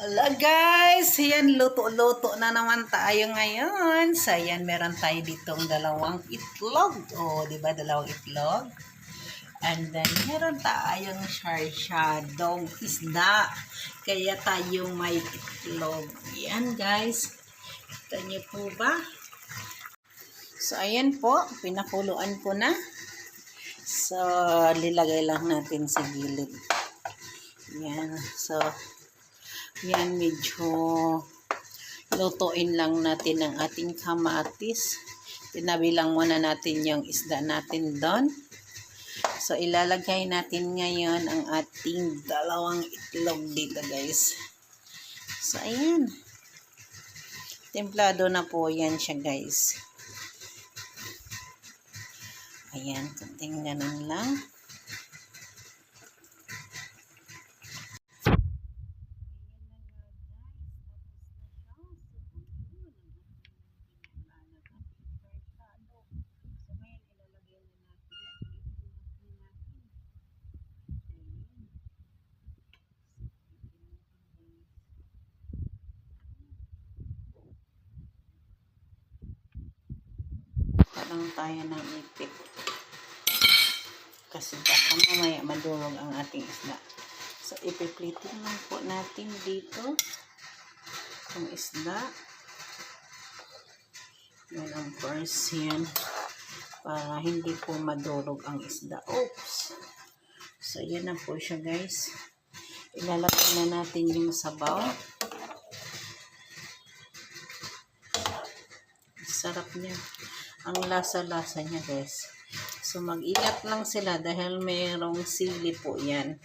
Hello guys, yan luto-luto na naman tayo ngayon. So yan, meron tayo ditong dalawang itlog. Oh, 'di ba, dalawang itlog? And then meron tayong sarsyadong isda. Kaya tayo may itlog. Yan guys. Kita niyo po ba? So ayan po, pinakuluan ko na. So lilagay lang natin sa gilid. Yan. So yan, medyo lutuin lang natin ang ating kamatis. Tinabi lang muna natin yung isda natin doon. So, ilalagay natin ngayon ang ating dalawang itlog dito, guys. So, ayan. Templado na po yan siya, guys. Ayan, kunting ganun lang. Lang tayo ng ipit kasi baka mamaya madurog ang ating isda. So ipiplitin lang po natin dito ang isda. Yan ang first yan para hindi po madurog ang isda. Oops! So yan na po siya, guys. Ilalagay na natin yung sabaw. Sarap niya. Ang lasa-lasa niya, guys. So, mag-ingat lang sila dahil mayroong sili po yan.